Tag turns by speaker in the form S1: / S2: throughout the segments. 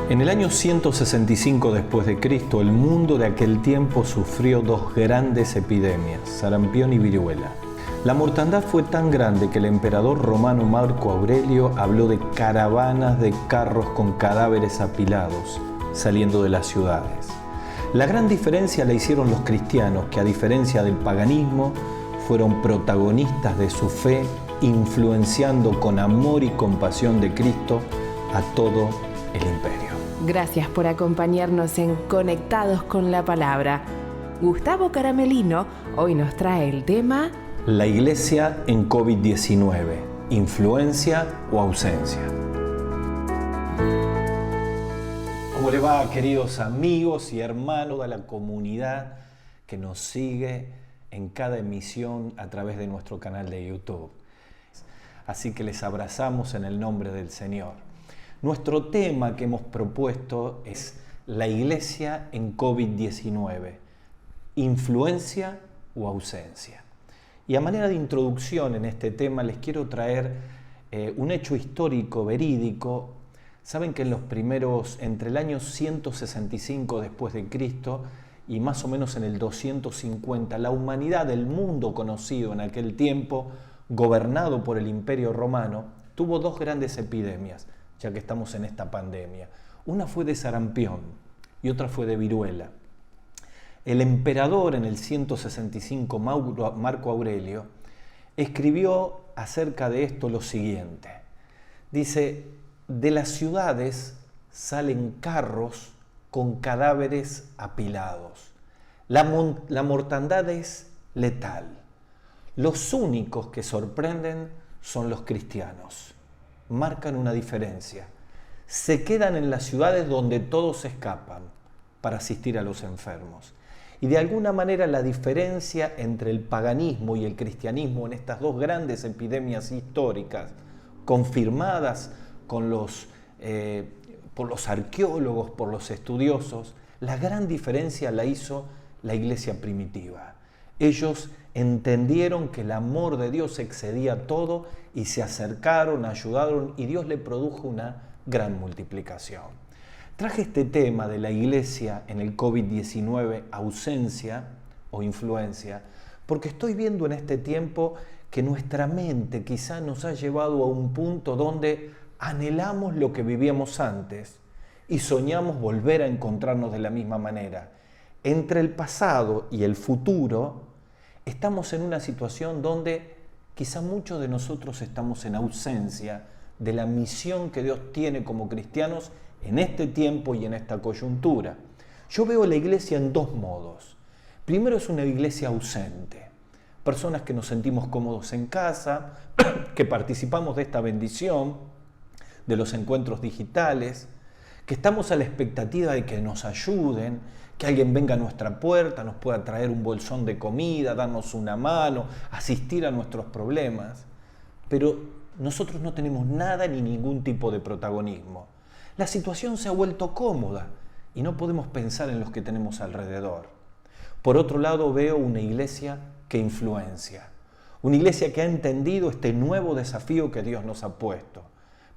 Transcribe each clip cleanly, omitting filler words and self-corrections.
S1: En el año 165 después de Cristo, el mundo de aquel tiempo sufrió dos grandes epidemias, sarampión y viruela. La mortandad fue tan grande que el emperador romano Marco Aurelio habló de caravanas de carros con cadáveres apilados saliendo de las ciudades. La gran diferencia la hicieron los cristianos, que a diferencia del paganismo, fueron protagonistas de su fe, influenciando con amor y compasión de Cristo a todo el imperio.
S2: Gracias por acompañarnos en Conectados con la Palabra. Gustavo Caramelino hoy nos trae el tema
S1: La Iglesia en COVID-19, influencia o ausencia. ¿Cómo le va, queridos amigos y hermanos de la comunidad que nos sigue en cada emisión a través de nuestro canal de YouTube? Así que les abrazamos en el nombre del Señor. Nuestro tema que hemos propuesto es la Iglesia en COVID-19, influencia o ausencia. Y a manera de introducción en este tema les quiero traer un hecho histórico verídico. Saben que entre el año 165 después de Cristo y más o menos en el 250, la humanidad, el mundo conocido en aquel tiempo, gobernado por el Imperio Romano, tuvo dos grandes epidemias, ya que estamos en esta pandemia. Una fue de sarampión y otra fue de viruela. El emperador en el 165, Marco Aurelio, escribió acerca de esto lo siguiente. Dice, de las ciudades salen carros con cadáveres apilados. La mortandad es letal. Los únicos que sorprenden son los cristianos. Marcan una diferencia. Se quedan en las ciudades donde todos escapan para asistir a los enfermos. Y de alguna manera la diferencia entre el paganismo y el cristianismo en estas dos grandes epidemias históricas, confirmadas por los arqueólogos, por los estudiosos, la gran diferencia la hizo la iglesia primitiva. Ellos entendieron que el amor de Dios excedía todo y se acercaron, ayudaron y Dios le produjo una gran multiplicación. Traje este tema de la iglesia en el COVID-19, ausencia o influencia, porque estoy viendo en este tiempo que nuestra mente quizá nos ha llevado a un punto donde anhelamos lo que vivíamos antes y soñamos volver a encontrarnos de la misma manera. Entre el pasado y el futuro, estamos en una situación donde quizá muchos de nosotros estamos en ausencia de la misión que Dios tiene como cristianos en este tiempo y en esta coyuntura. Yo veo la iglesia en dos modos. Primero es una iglesia ausente. Personas que nos sentimos cómodos en casa, que participamos de esta bendición, de los encuentros digitales, que estamos a la expectativa de que nos ayuden, que alguien venga a nuestra puerta, nos pueda traer un bolsón de comida, darnos una mano, asistir a nuestros problemas. Pero nosotros no tenemos nada ni ningún tipo de protagonismo. La situación se ha vuelto cómoda y no podemos pensar en los que tenemos alrededor. Por otro lado, veo una iglesia que influencia. Una iglesia que ha entendido este nuevo desafío que Dios nos ha puesto.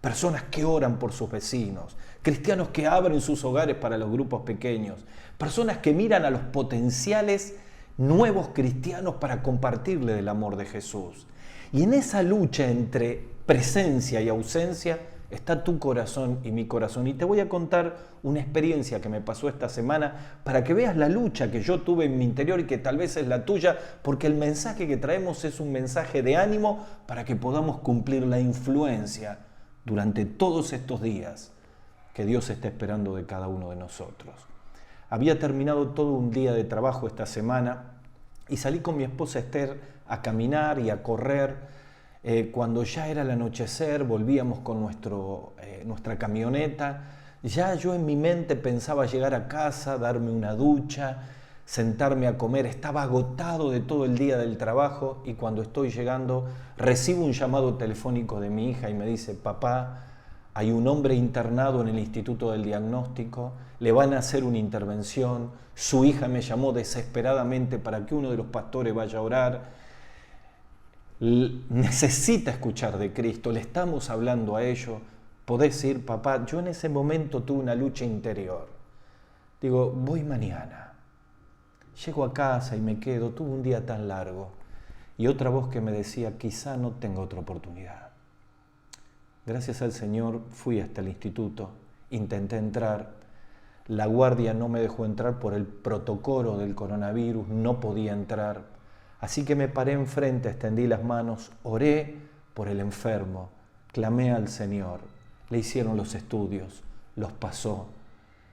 S1: Personas que oran por sus vecinos, cristianos que abren sus hogares para los grupos pequeños, personas que miran a los potenciales nuevos cristianos para compartirle del amor de Jesús. Y en esa lucha entre presencia y ausencia está tu corazón y mi corazón. Y te voy a contar una experiencia que me pasó esta semana para que veas la lucha que yo tuve en mi interior y que tal vez es la tuya, porque el mensaje que traemos es un mensaje de ánimo para que podamos cumplir la influencia durante todos estos días que Dios está esperando de cada uno de nosotros. Había terminado todo un día de trabajo esta semana y salí con mi esposa Esther a caminar y a correr. Cuando ya era el anochecer, volvíamos con nuestra camioneta. Ya yo en mi mente pensaba llegar a casa, darme una ducha, sentarme a comer. Estaba agotado de todo el día del trabajo y cuando estoy llegando recibo un llamado telefónico de mi hija y me dice: papá, hay un hombre internado en el Instituto del Diagnóstico, le van a hacer una intervención, su hija me llamó desesperadamente para que uno de los pastores vaya a orar, necesita escuchar de Cristo, le estamos hablando a ellos podés decir, papá, yo en ese momento tuve una lucha interior. Digo, voy mañana. Llego a casa y me quedo, tuve un día tan largo. Y otra voz que me decía, quizá no tenga otra oportunidad. Gracias al Señor fui hasta el instituto, intenté entrar. La guardia no me dejó entrar por el protocolo del coronavirus, no podía entrar. Así que me paré enfrente, extendí las manos, oré por el enfermo, clamé al Señor. Le hicieron los estudios, los pasó.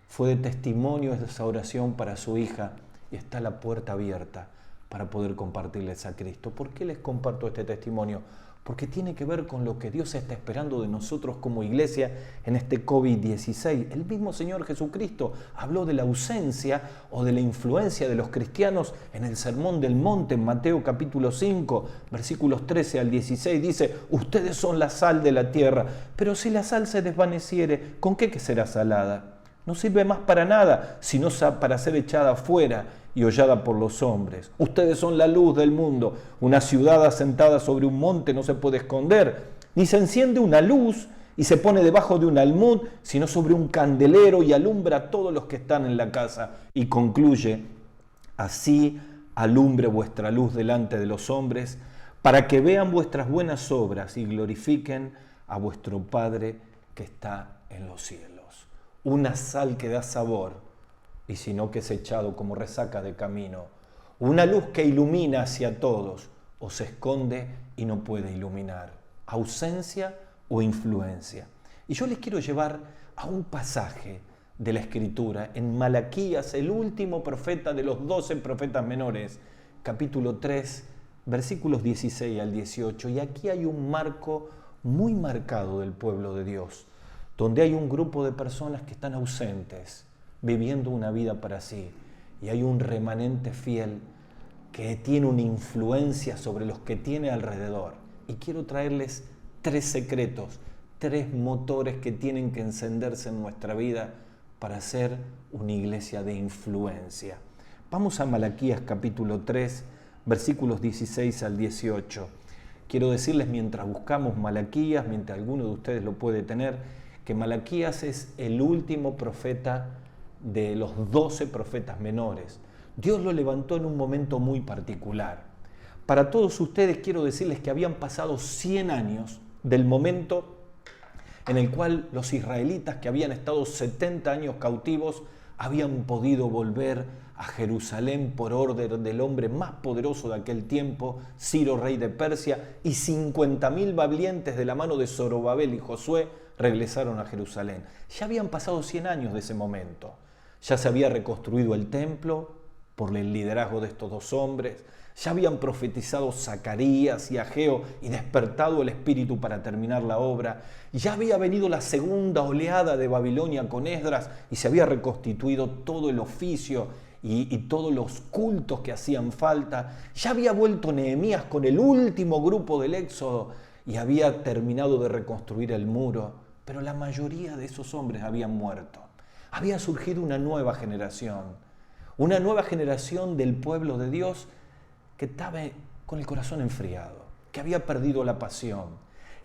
S1: Fue de testimonio esa oración para su hija y está la puerta abierta para poder compartirles a Cristo. ¿Por qué les comparto este testimonio? Porque tiene que ver con lo que Dios está esperando de nosotros como iglesia en este COVID-19. El mismo Señor Jesucristo habló de la ausencia o de la influencia de los cristianos en el Sermón del Monte, en Mateo capítulo 5, versículos 13 al 16. Dice, ustedes son la sal de la tierra, pero si la sal se desvaneciere, ¿con qué será salada? No sirve más para nada, sino para ser echada afuera y hollada por los hombres. Ustedes son la luz del mundo. Una ciudad asentada sobre un monte no se puede esconder, ni se enciende una luz y se pone debajo de un almud, sino sobre un candelero y alumbra a todos los que están en la casa. Y concluye, así alumbre vuestra luz delante de los hombres, para que vean vuestras buenas obras y glorifiquen a vuestro Padre que está en los cielos. Una sal que da sabor, y si no que es echado como resaca de camino. Una luz que ilumina hacia todos, o se esconde y no puede iluminar. Ausencia o influencia. Y yo les quiero llevar a un pasaje de la Escritura, en Malaquías, el último profeta de los 12 profetas menores, capítulo 3, versículos 16 al 18. Y aquí hay un marco muy marcado del pueblo de Dios, donde hay un grupo de personas que están ausentes, viviendo una vida para sí, y hay un remanente fiel que tiene una influencia sobre los que tiene alrededor. Y quiero traerles 3 secretos, 3 motores que tienen que encenderse en nuestra vida para ser una iglesia de influencia. Vamos a Malaquías capítulo 3, versículos 16 al 18. Quiero decirles, mientras buscamos Malaquías, mientras alguno de ustedes lo puede tener, que Malaquías es el último profeta de los 12 profetas menores. Dios lo levantó en un momento muy particular. Para todos ustedes quiero decirles que habían pasado 100 años del momento en el cual los israelitas, que habían estado 70 años cautivos, habían podido volver a Jerusalén por orden del hombre más poderoso de aquel tiempo, Ciro, rey de Persia, y 50.000 valientes de la mano de Zorobabel y Josué regresaron a Jerusalén. Ya habían pasado 100 años de ese momento. Ya se había reconstruido el templo por el liderazgo de estos 2 hombres. Ya habían profetizado Zacarías y Ageo y despertado el espíritu para terminar la obra. Ya había venido la segunda oleada de Babilonia con Esdras y se había reconstituido todo el oficio y todos los cultos que hacían falta. Ya había vuelto Nehemías con el último grupo del Éxodo y había terminado de reconstruir el muro. Pero la mayoría de esos hombres habían muerto. Había surgido una nueva generación del pueblo de Dios que estaba con el corazón enfriado, que había perdido la pasión,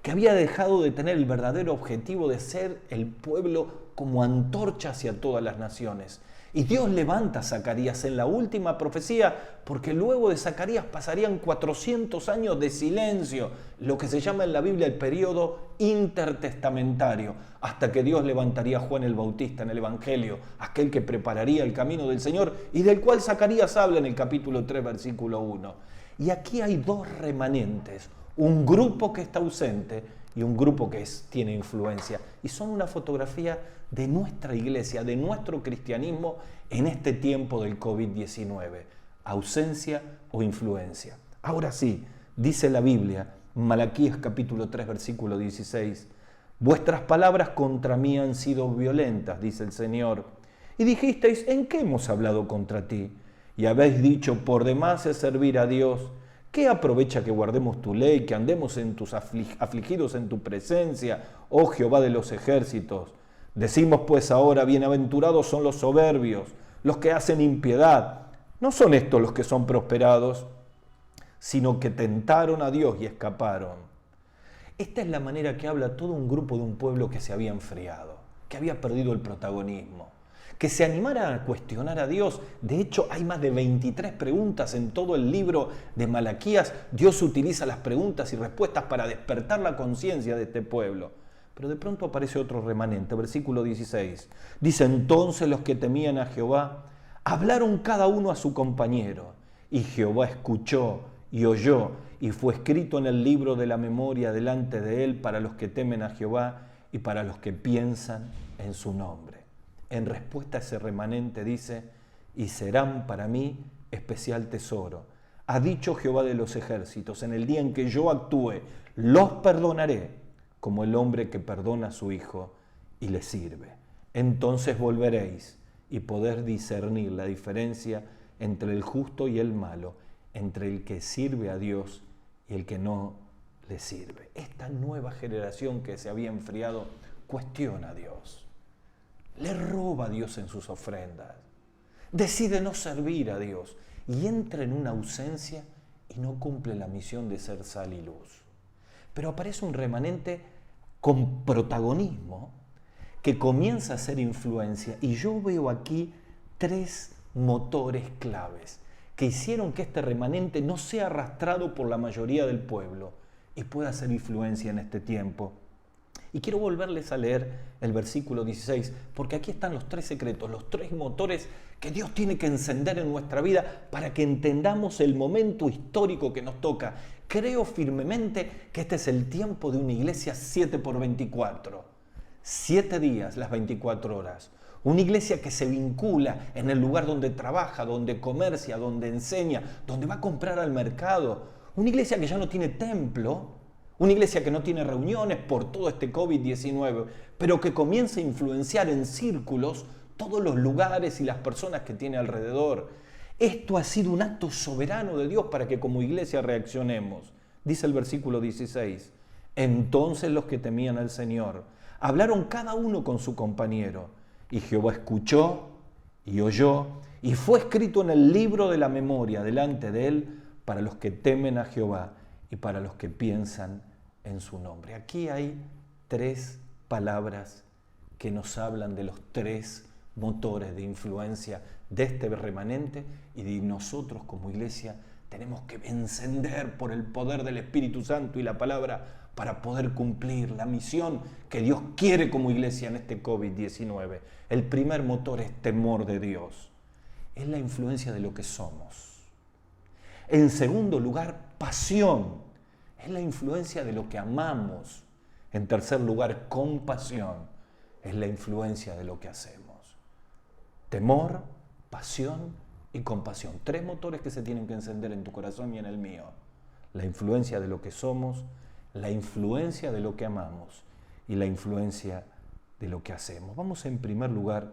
S1: que había dejado de tener el verdadero objetivo de ser el pueblo como antorcha hacia todas las naciones. Y Dios levanta a Zacarías en la última profecía, porque luego de Zacarías pasarían 400 años de silencio, lo que se llama en la Biblia el periodo intertestamentario, hasta que Dios levantaría a Juan el Bautista en el Evangelio, aquel que prepararía el camino del Señor, y del cual Zacarías habla en el capítulo 3, versículo 1. Y aquí hay 2 remanentes, un grupo que está ausente y un grupo que tiene influencia. Y son una fotografía de nuestra iglesia, de nuestro cristianismo en este tiempo del COVID-19. Ausencia o influencia. Ahora sí, dice la Biblia, Malaquías capítulo 3, versículo 16, vuestras palabras contra mí han sido violentas, dice el Señor. Y dijisteis, ¿en qué hemos hablado contra ti? Y habéis dicho, por demás es servir a Dios. ¿Qué aprovecha que guardemos tu ley, que andemos en tus afligidos en tu presencia, oh Jehová de los ejércitos? Decimos pues ahora, bienaventurados son los soberbios, los que hacen impiedad. No son estos los que son prosperados, sino que tentaron a Dios y escaparon. Esta es la manera que habla todo un grupo de un pueblo que se había enfriado, que había perdido el protagonismo, que se animara a cuestionar a Dios. De hecho, hay más de 23 preguntas en todo el libro de Malaquías. Dios utiliza las preguntas y respuestas para despertar la conciencia de este pueblo. Pero de pronto aparece otro remanente, versículo 16. Dice, entonces los que temían a Jehová hablaron cada uno a su compañero, y Jehová escuchó y oyó, y fue escrito en el libro de la memoria delante de él para los que temen a Jehová y para los que piensan en su nombre. En respuesta a ese remanente dice, y serán para mí especial tesoro. Ha dicho Jehová de los ejércitos, en el día en que yo actúe, los perdonaré, como el hombre que perdona a su hijo y le sirve. Entonces volveréis y poder discernir la diferencia entre el justo y el malo, entre el que sirve a Dios y el que no le sirve. Esta nueva generación que se había enfriado cuestiona a Dios. Le roba a Dios en sus ofrendas, decide no servir a Dios y entra en una ausencia y no cumple la misión de ser sal y luz. Pero aparece un remanente con protagonismo que comienza a ser influencia, y yo veo aquí 3 motores claves que hicieron que este remanente no sea arrastrado por la mayoría del pueblo y pueda hacer influencia en este tiempo. Y quiero volverles a leer el versículo 16, porque aquí están los 3 secretos, los 3 motores que Dios tiene que encender en nuestra vida para que entendamos el momento histórico que nos toca. Creo firmemente que este es el tiempo de una iglesia 7x24, 7 días, las 24 horas. Una iglesia que se vincula en el lugar donde trabaja, donde comercia, donde enseña, donde va a comprar al mercado. Una iglesia que ya no tiene templo. Una iglesia que no tiene reuniones por todo este COVID-19, pero que comienza a influenciar en círculos todos los lugares y las personas que tiene alrededor. Esto ha sido un acto soberano de Dios para que como iglesia reaccionemos. Dice el versículo 16, entonces los que temían al Señor hablaron cada uno con su compañero, y Jehová escuchó y oyó, y fue escrito en el libro de la memoria delante de él para los que temen a Jehová y para los que piensan en su nombre. Aquí hay 3 palabras que nos hablan de los 3 motores de influencia de este remanente, y de nosotros como iglesia tenemos que encender por el poder del Espíritu Santo y la palabra para poder cumplir la misión que Dios quiere como iglesia en este COVID-19. El primer motor es temor de Dios. Es la influencia de lo que somos. En segundo lugar, pasión. Es la influencia de lo que amamos. En tercer lugar, compasión. Es la influencia de lo que hacemos. Temor, pasión y compasión. 3 motores que se tienen que encender en tu corazón y en el mío. La influencia de lo que somos, la influencia de lo que amamos y la influencia de lo que hacemos. Vamos en primer lugar,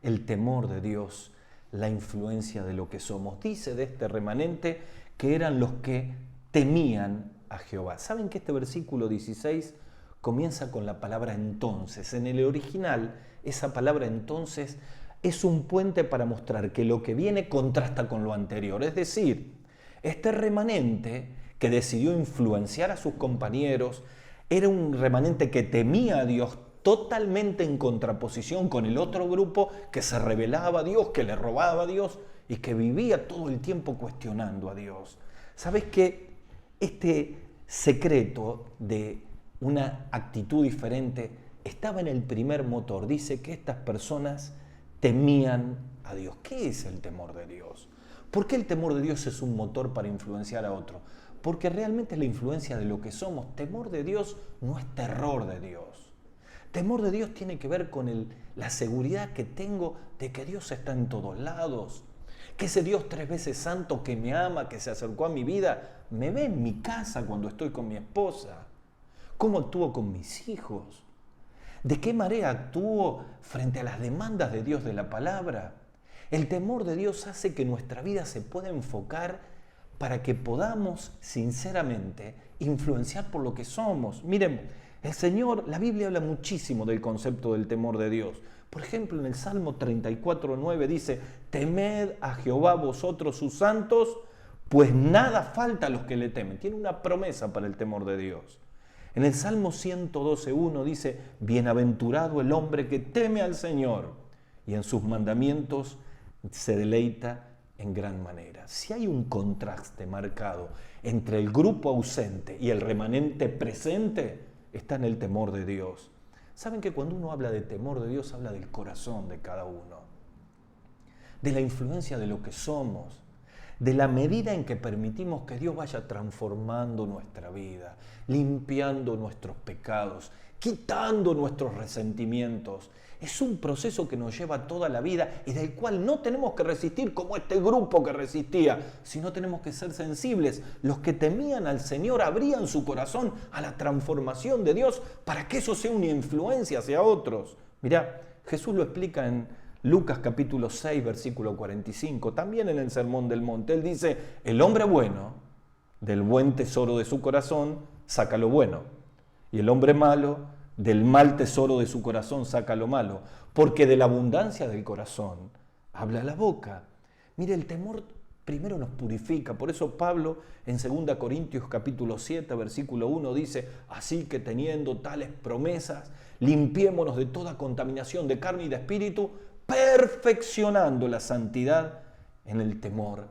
S1: el temor de Dios, la influencia de lo que somos. Dice de este remanente que eran los que temían a Jehová. ¿Saben que este versículo 16 comienza con la palabra entonces? En el original, esa palabra entonces es un puente para mostrar que lo que viene contrasta con lo anterior. Es decir, este remanente que decidió influenciar a sus compañeros era un remanente que temía a Dios, totalmente en contraposición con el otro grupo que se rebelaba a Dios, que le robaba a Dios y que vivía todo el tiempo cuestionando a Dios. ¿Sabes qué? Este secreto de una actitud diferente estaba en el primer motor. Dice que estas personas temían a Dios. ¿Qué es el temor de Dios? ¿Por qué el temor de Dios es un motor para influenciar a otro? Porque realmente es la influencia de lo que somos. Temor de Dios no es terror de Dios. Temor de Dios tiene que ver con la seguridad que tengo de que Dios está en todos lados. Que ese Dios 3 veces santo que me ama, que se acercó a mi vida, me ve en mi casa cuando estoy con mi esposa. ¿Cómo actúo con mis hijos? ¿De qué manera actúo frente a las demandas de Dios de la palabra? El temor de Dios hace que nuestra vida se pueda enfocar para que podamos sinceramente influenciar por lo que somos. Miren, el Señor, la Biblia habla muchísimo del concepto del temor de Dios. Por ejemplo, en el Salmo 34:9 dice, temed a Jehová vosotros sus santos, pues nada falta a los que le temen. Tiene una promesa para el temor de Dios. En el Salmo 112:1 dice, bienaventurado el hombre que teme al Señor y en sus mandamientos se deleita en gran manera. Si hay un contraste marcado entre el grupo ausente y el remanente presente, está en el temor de Dios. Saben que cuando uno habla de temor de Dios, habla del corazón de cada uno, de la influencia de lo que somos, de la medida en que permitimos que Dios vaya transformando nuestra vida, limpiando nuestros pecados, quitando nuestros resentimientos. Es un proceso que nos lleva toda la vida y del cual no tenemos que resistir como este grupo que resistía, sino tenemos que ser sensibles. Los que temían al Señor abrían su corazón a la transformación de Dios para que eso sea una influencia hacia otros. Mirá, Jesús lo explica en Lucas capítulo 6, versículo 45, también en el Sermón del Monte. Él dice, el hombre bueno, del buen tesoro de su corazón, saca lo bueno. Y el hombre malo, del mal tesoro de su corazón, saca lo malo. Porque de la abundancia del corazón habla la boca. Mire, el temor primero nos purifica. Por eso Pablo en 2 Corintios capítulo 7, versículo 1 dice, así que teniendo tales promesas, limpiémonos de toda contaminación de carne y de espíritu, perfeccionando la santidad en el temor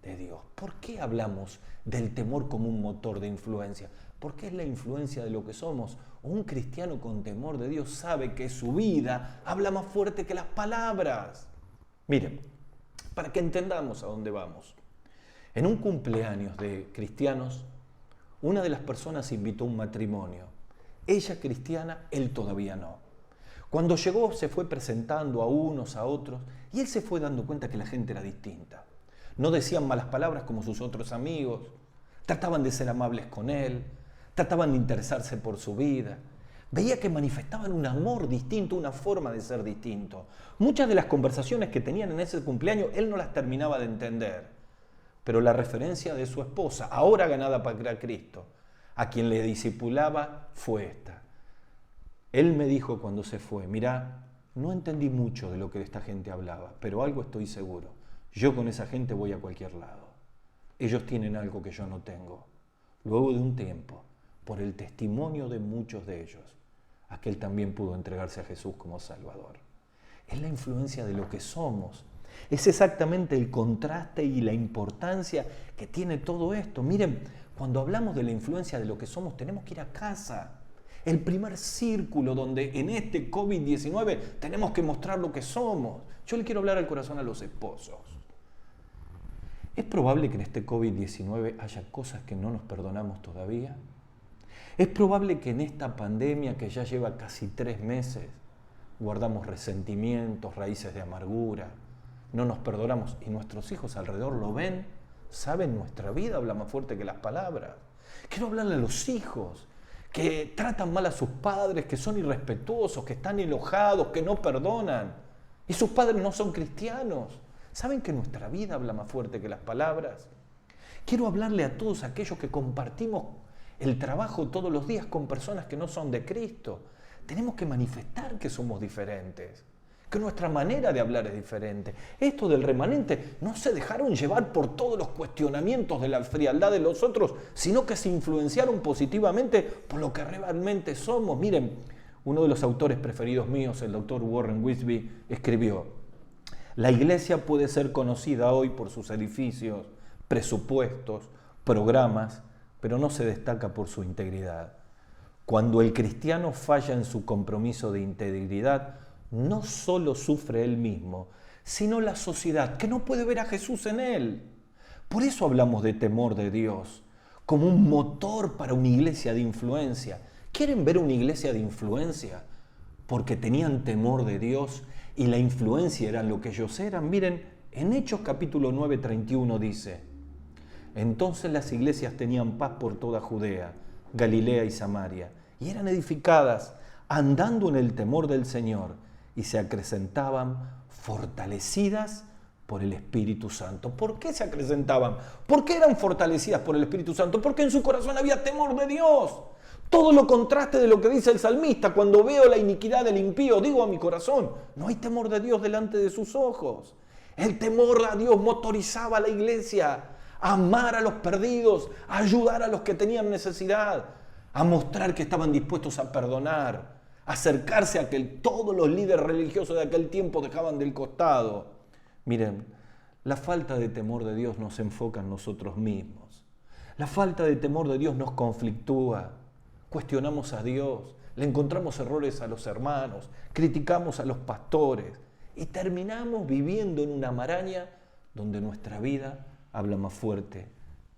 S1: de Dios. ¿Por qué hablamos del temor como un motor de influencia? Porque es la influencia de lo que somos. Un cristiano con temor de Dios sabe que su vida habla más fuerte que las palabras. Miren, para que entendamos a dónde vamos. En un cumpleaños de cristianos, una de las personas invitó a un matrimonio. Ella cristiana, él todavía no. Cuando llegó se fue presentando a unos, a otros, y él se fue dando cuenta que la gente era distinta. No decían malas palabras como sus otros amigos, trataban de ser amables con él, trataban de interesarse por su vida. Veía que manifestaban un amor distinto, una forma de ser distinto. Muchas de las conversaciones que tenían en ese cumpleaños, él no las terminaba de entender. Pero la referencia de su esposa, ahora ganada para Cristo, a quien le discipulaba, fue esta. Él me dijo cuando se fue, mirá, no entendí mucho de lo que esta gente hablaba, pero algo estoy seguro. Yo con esa gente voy a cualquier lado. Ellos tienen algo que yo no tengo. Luego de un tiempo, por el testimonio de muchos de ellos, aquel también pudo entregarse a Jesús como Salvador. Es la influencia de lo que somos. Es exactamente el contraste y la importancia que tiene todo esto. Miren, cuando hablamos de la influencia de lo que somos, tenemos que ir a casa. El primer círculo donde en este COVID-19 tenemos que mostrar lo que somos. Yo le quiero hablar al corazón a los esposos. ¿Es probable que en este COVID-19 haya cosas que no nos perdonamos todavía? ¿Es probable que en esta pandemia que ya lleva casi 3 meses guardamos resentimientos, raíces de amargura, no nos perdonamos y nuestros hijos alrededor lo ven, saben, nuestra vida habla más fuerte que las palabras? Quiero hablarle a los hijos que tratan mal a sus padres, que son irrespetuosos, que están enojados, que no perdonan. Y sus padres no son cristianos. ¿Saben que nuestra vida habla más fuerte que las palabras? Quiero hablarle a todos aquellos que compartimos el trabajo todos los días con personas que no son de Cristo. Tenemos que manifestar que somos diferentes, que nuestra manera de hablar es diferente. Esto del remanente no se dejaron llevar por todos los cuestionamientos de la frialdad de los otros, sino que se influenciaron positivamente por lo que realmente somos. Miren, uno de los autores preferidos míos, el doctor Warren Wiersbe, escribió: la iglesia puede ser conocida hoy por sus edificios, presupuestos, programas, pero no se destaca por su integridad. Cuando el cristiano falla en su compromiso de integridad, no solo sufre él mismo, sino la sociedad, que no puede ver a Jesús en él. Por eso hablamos de temor de Dios, como un motor para una iglesia de influencia. ¿Quieren ver una iglesia de influencia? Porque tenían temor de Dios y la influencia era lo que ellos eran. Miren, en Hechos capítulo 9, 31 dice: entonces las iglesias tenían paz por toda Judea, Galilea y Samaria, y eran edificadas andando en el temor del Señor, y se acrecentaban fortalecidas por el Espíritu Santo. ¿Por qué se acrecentaban? ¿Por qué eran fortalecidas por el Espíritu Santo? Porque en su corazón había temor de Dios. Todo lo contraste de lo que dice el salmista: cuando veo la iniquidad del impío, digo a mi corazón, no hay temor de Dios delante de sus ojos. El temor a Dios motorizaba a la iglesia a amar a los perdidos, a ayudar a los que tenían necesidad, a mostrar que estaban dispuestos a perdonar, a acercarse a que todos los líderes religiosos de aquel tiempo dejaban del costado. Miren, la falta de temor de Dios nos enfoca en nosotros mismos. La falta de temor de Dios nos conflictúa. Cuestionamos a Dios, le encontramos errores a los hermanos, criticamos a los pastores y terminamos viviendo en una maraña donde nuestra vida habla más fuerte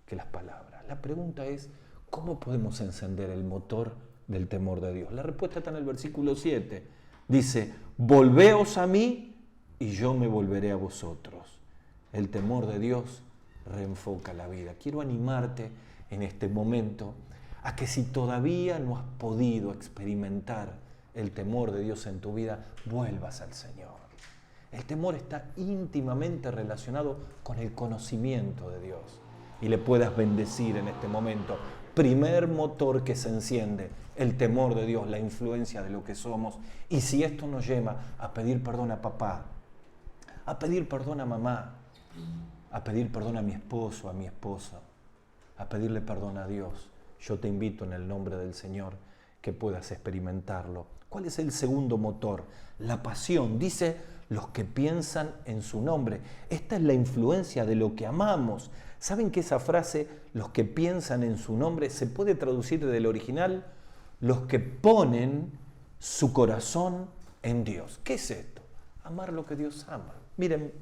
S1: que las palabras. La pregunta es, ¿cómo podemos encender el motor del temor de Dios? La respuesta está en el versículo 7. Dice, volveos a mí y yo me volveré a vosotros. El temor de Dios reenfoca la vida. Quiero animarte en este momento a que si todavía no has podido experimentar el temor de Dios en tu vida, vuelvas al Señor. El temor está íntimamente relacionado con el conocimiento de Dios y le puedas bendecir en este momento. Primer motor que se enciende, el temor de Dios, la influencia de lo que somos. Y si esto nos lleva a pedir perdón a papá, a pedir perdón a mamá, a pedir perdón a mi esposo, a mi esposa, a pedirle perdón a Dios, yo te invito en el nombre del Señor que puedas experimentarlo. ¿Cuál es el segundo motor? La pasión. Dice, los que piensan en su nombre. Esta es la influencia de lo que amamos. ¿Saben que esa frase, los que piensan en su nombre, se puede traducir del original? Los que ponen su corazón en Dios. ¿Qué es esto? Amar lo que Dios ama. Miren,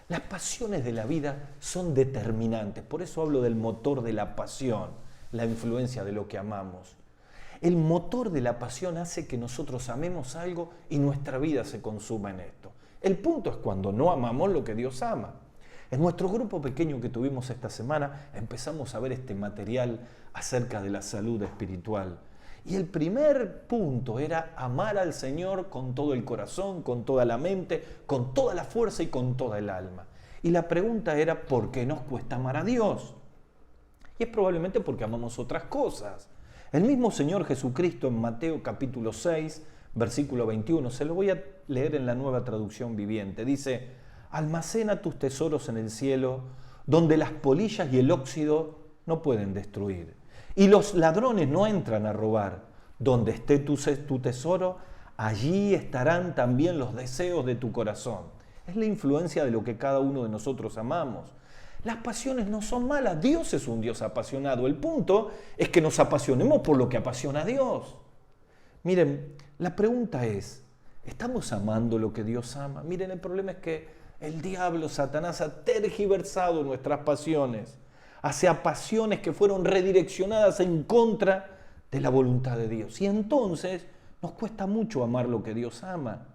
S1: las pasiones de la vida son determinantes. Por eso hablo del motor de la pasión, la influencia de lo que amamos. El motor de la pasión hace que nosotros amemos algo y nuestra vida se consuma en esto. El punto es cuando no amamos lo que Dios ama. En nuestro grupo pequeño que tuvimos esta semana empezamos a ver este material acerca de la salud espiritual. Y el primer punto era amar al Señor con todo el corazón, con toda la mente, con toda la fuerza y con toda el alma. Y la pregunta era, ¿por qué nos cuesta amar a Dios? Y es probablemente porque amamos otras cosas. El mismo Señor Jesucristo en Mateo capítulo 6, versículo 21, se lo voy a leer en la Nueva Traducción Viviente. Dice, almacena tus tesoros en el cielo, donde las polillas y el óxido no pueden destruir. Y los ladrones no entran a robar. Donde esté tu tesoro, allí estarán también los deseos de tu corazón. Es la influencia de lo que cada uno de nosotros amamos. Las pasiones no son malas. Dios es un Dios apasionado. El punto es que nos apasionemos por lo que apasiona a Dios. Miren, la pregunta es, ¿estamos amando lo que Dios ama? Miren, el problema es que el diablo, Satanás, ha tergiversado nuestras pasiones hacia pasiones que fueron redireccionadas en contra de la voluntad de Dios. Y entonces nos cuesta mucho amar lo que Dios ama.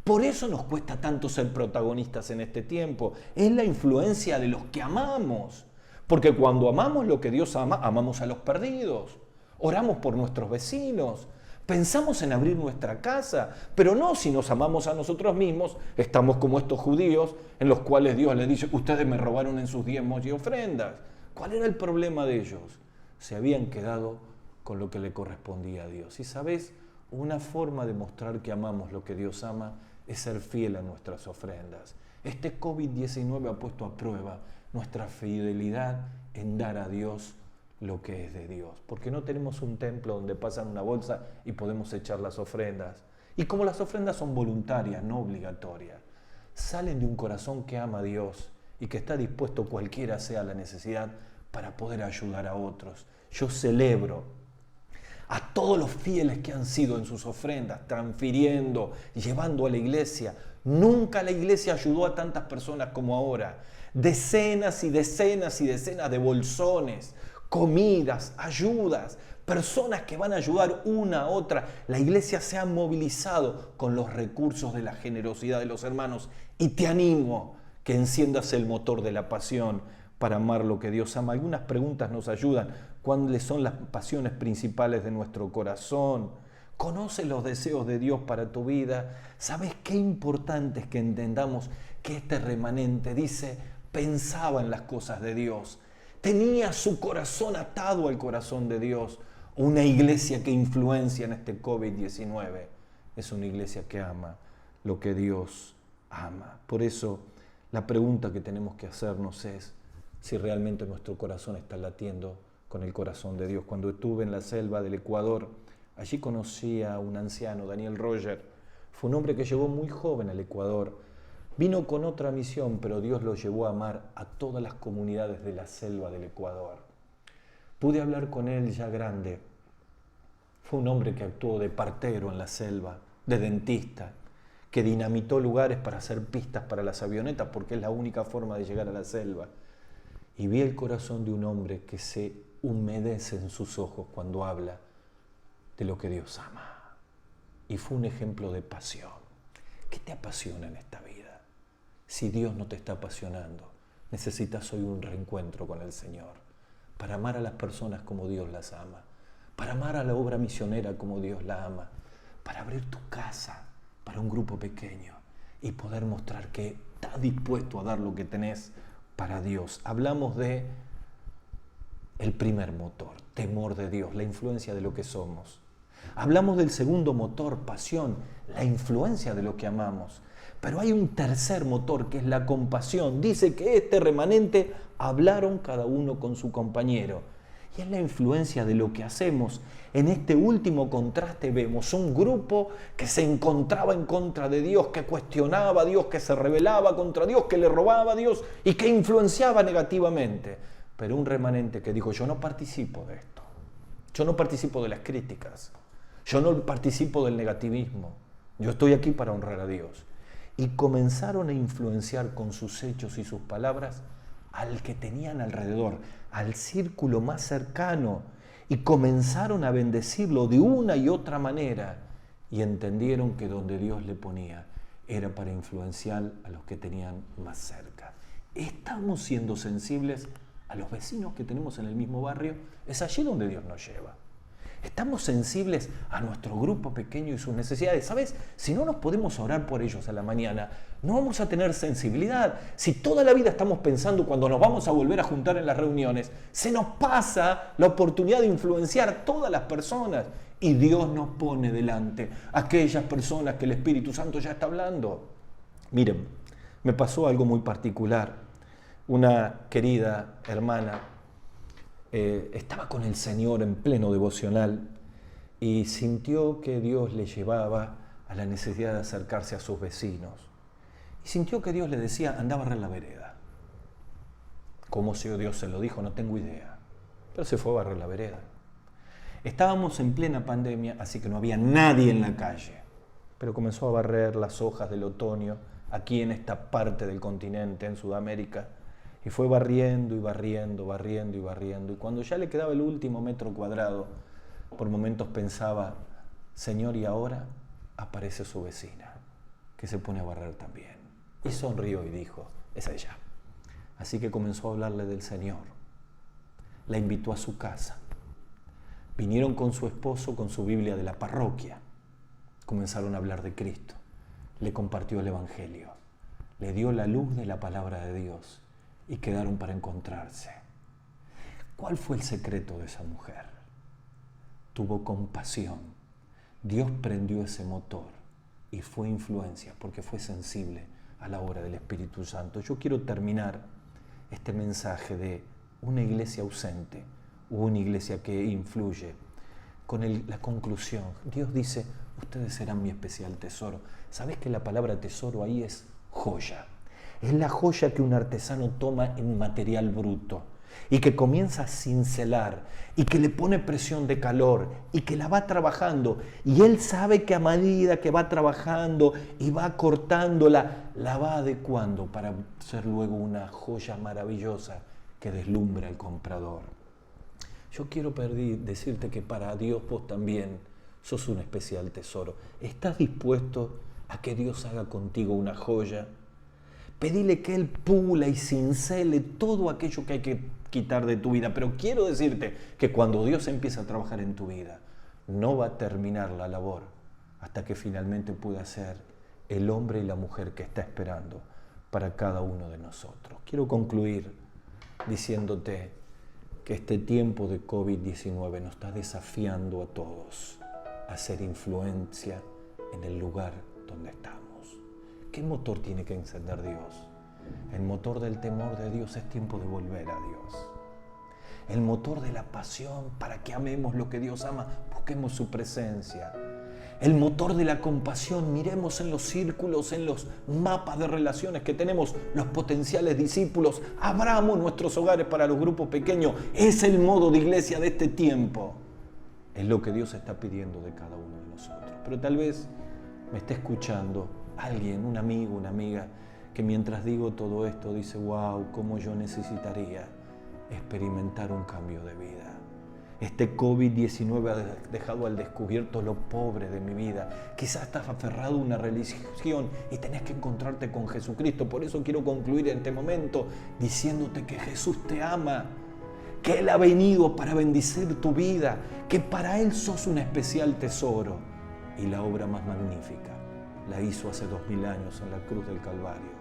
S1: Por eso nos cuesta tanto ser protagonistas en este tiempo. Es la influencia de los que amamos. Porque cuando amamos lo que Dios ama, amamos a los perdidos. Oramos por nuestros vecinos. Pensamos en abrir nuestra casa. Pero no si nos amamos a nosotros mismos, estamos como estos judíos en los cuales Dios les dice, ustedes me robaron en sus diezmos y ofrendas. ¿Cuál era el problema de ellos? Se habían quedado con lo que le correspondía a Dios. Y ¿sabes? Una forma de mostrar que amamos lo que Dios ama es ser fiel a nuestras ofrendas. Este COVID-19 ha puesto a prueba nuestra fidelidad en dar a Dios lo que es de Dios. Porque no tenemos un templo donde pasan una bolsa y podemos echar las ofrendas. Y como las ofrendas son voluntarias, no obligatorias, salen de un corazón que ama a Dios y que está dispuesto, cualquiera sea la necesidad, para poder ayudar a otros. Yo celebro a todos los fieles que han sido en sus ofrendas, transfiriendo, llevando a la iglesia. Nunca la iglesia ayudó a tantas personas como ahora. Decenas y decenas y decenas de bolsones, comidas, ayudas, personas que van a ayudar una a otra. La iglesia se ha movilizado con los recursos de la generosidad de los hermanos. Y te animo que enciendas el motor de la pasión para amar lo que Dios ama. Algunas preguntas nos ayudan. ¿Cuáles son las pasiones principales de nuestro corazón? ¿Conoces los deseos de Dios para tu vida? ¿Sabes qué importante es que entendamos que este remanente, dice, pensaba en las cosas de Dios? Tenía su corazón atado al corazón de Dios. Una iglesia que influencia en este COVID-19 es una iglesia que ama lo que Dios ama. Por eso, la pregunta que tenemos que hacernos es si realmente nuestro corazón está latiendo con el corazón de Dios. Cuando estuve en la selva del Ecuador, allí conocí a un anciano, Daniel Roger. Fue un hombre que llegó muy joven al Ecuador. Vino con otra misión, pero Dios lo llevó a amar a todas las comunidades de la selva del Ecuador. Pude hablar con él ya grande. Fue un hombre que actuó de partero en la selva, de dentista, que dinamitó lugares para hacer pistas para las avionetas, porque es la única forma de llegar a la selva. Y vi el corazón de un hombre que se humedece en sus ojos cuando habla de lo que Dios ama. Y fue un ejemplo de pasión. ¿Qué te apasiona en esta vida? Si Dios no te está apasionando, necesitas hoy un reencuentro con el Señor, para amar a las personas como Dios las ama, para amar a la obra misionera como Dios la ama, para abrir tu casa para un grupo pequeño y poder mostrar que estás dispuesto a dar lo que tenés para Dios. Hablamos de el primer motor, temor de Dios, la influencia de lo que somos. Hablamos del segundo motor, pasión, la influencia de lo que amamos. Pero hay un tercer motor que es la compasión. Dice que este remanente hablaron cada uno con su compañero. Y es la influencia de lo que hacemos. En este último contraste vemos un grupo que se encontraba en contra de Dios, que cuestionaba a Dios, que se rebelaba contra Dios, que le robaba a Dios y que influenciaba negativamente. Pero un remanente que dijo, yo no participo de esto. Yo no participo de las críticas. Yo no participo del negativismo. Yo estoy aquí para honrar a Dios. Y comenzaron a influenciar con sus hechos y sus palabras al que tenían alrededor, al círculo más cercano, y comenzaron a bendecirlo de una y otra manera, y entendieron que donde Dios le ponía era para influenciar a los que tenían más cerca. ¿Estamos siendo sensibles a los vecinos que tenemos en el mismo barrio? Es allí donde Dios nos lleva. Estamos sensibles a nuestro grupo pequeño y sus necesidades. ¿Sabes? Si no nos podemos orar por ellos a la mañana, no vamos a tener sensibilidad. Si toda la vida estamos pensando cuando nos vamos a volver a juntar en las reuniones, se nos pasa la oportunidad de influenciar a todas las personas. Y Dios nos pone delante a aquellas personas que el Espíritu Santo ya está hablando. Miren, me pasó algo muy particular. Una querida hermana estaba con el Señor en pleno devocional y sintió que Dios le llevaba a la necesidad de acercarse a sus vecinos. Y sintió que Dios le decía, anda a barrer la vereda. ¿Cómo si Dios se lo dijo? No tengo idea. Pero se fue a barrer la vereda. Estábamos en plena pandemia, así que no había nadie en la calle. Pero comenzó a barrer las hojas del otoño aquí en esta parte del continente, en Sudamérica. Y fue barriendo y barriendo, barriendo y barriendo. Y cuando ya le quedaba el último metro cuadrado, por momentos pensaba, Señor, y ahora aparece su vecina, que se pone a barrer también. Y sonrió y dijo, es ella. Así que comenzó a hablarle del Señor. La invitó a su casa. Vinieron con su esposo, con su Biblia de la parroquia. Comenzaron a hablar de Cristo. Le compartió el Evangelio. Le dio la luz de la palabra de Dios. Y quedaron para encontrarse. ¿Cuál fue el secreto de esa mujer? Tuvo compasión. Dios prendió ese motor y fue influencia porque fue sensible a la obra del Espíritu Santo. Yo quiero terminar este mensaje de una iglesia ausente o una iglesia que influye con la conclusión. Dios dice, ustedes serán mi especial tesoro. ¿Sabes que la palabra tesoro ahí es joya? Es la joya que un artesano toma en material bruto y que comienza a cincelar y que le pone presión de calor y que la va trabajando. Y él sabe que a medida que va trabajando y va cortándola, la va adecuando para ser luego una joya maravillosa que deslumbra al comprador. Yo quiero decirte que para Dios vos también sos un especial tesoro. ¿Estás dispuesto a que Dios haga contigo una joya? Pedile que Él pula y cincele todo aquello que hay que quitar de tu vida. Pero quiero decirte que cuando Dios empieza a trabajar en tu vida, no va a terminar la labor hasta que finalmente pueda ser el hombre y la mujer que está esperando para cada uno de nosotros. Quiero concluir diciéndote que este tiempo de COVID-19 nos está desafiando a todos a hacer influencia en el lugar donde estamos. ¿Qué motor tiene que encender Dios? El motor del temor de Dios. Es tiempo de volver a Dios. el motor de la pasión para que amemos lo que Dios ama, busquemos su presencia. El motor de la compasión, miremos en los círculos, en los mapas de relaciones que tenemos, los potenciales discípulos, abramos nuestros hogares para los grupos pequeños. Es el modo de iglesia de este tiempo. Es lo que Dios está pidiendo de cada uno de nosotros. Pero tal vez me esté escuchando alguien, un amigo, una amiga, que mientras digo todo esto dice, wow, cómo yo necesitaría experimentar un cambio de vida. Este COVID-19 ha dejado al descubierto lo pobre de mi vida. Quizás estás aferrado a una religión y tenés que encontrarte con Jesucristo. Por eso quiero concluir en este momento diciéndote que Jesús te ama, que Él ha venido para bendecir tu vida, que para Él sos un especial tesoro. Y la obra más magnífica la hizo hace 2000 años en la cruz del Calvario,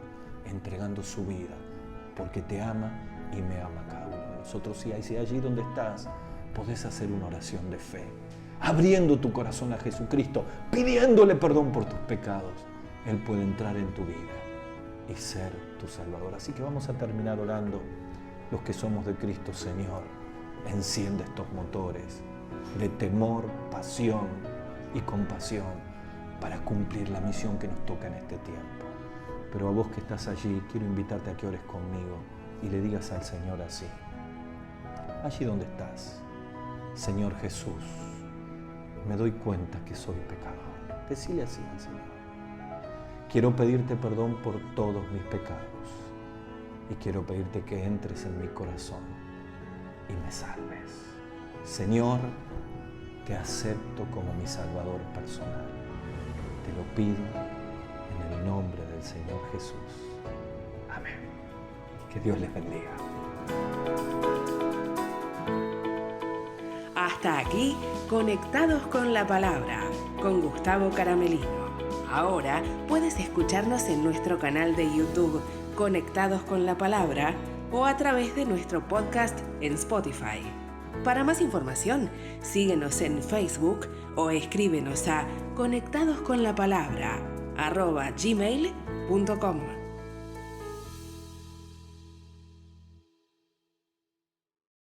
S1: entregando su vida, porque te ama y me ama cada uno de nosotros. Y allí donde estás, podés hacer una oración de fe, abriendo tu corazón a Jesucristo, pidiéndole perdón por tus pecados. Él puede entrar en tu vida y ser tu Salvador. Así que vamos a terminar orando. Los que somos de Cristo, Señor, enciende estos motores de temor, pasión y compasión para cumplir la misión que nos toca en este tiempo. Pero a vos que estás allí, quiero invitarte a que ores conmigo y le digas al Señor así, allí donde estás: Señor Jesús, me doy cuenta que soy pecador. Decile así al Señor: quiero pedirte perdón por todos mis pecados y quiero pedirte que entres en mi corazón y me salves. Señor, te acepto como mi Salvador personal. Te lo pido en el nombre del Señor Jesús. Amén. Que Dios les bendiga.
S2: Hasta aquí, Conectados con la Palabra, con Gustavo Caramelino. Ahora puedes escucharnos en nuestro canal de YouTube, Conectados con la Palabra, o a través de nuestro podcast en Spotify. Para más información, síguenos en Facebook o escríbenos a conectadosconlapalabra@gmail.com.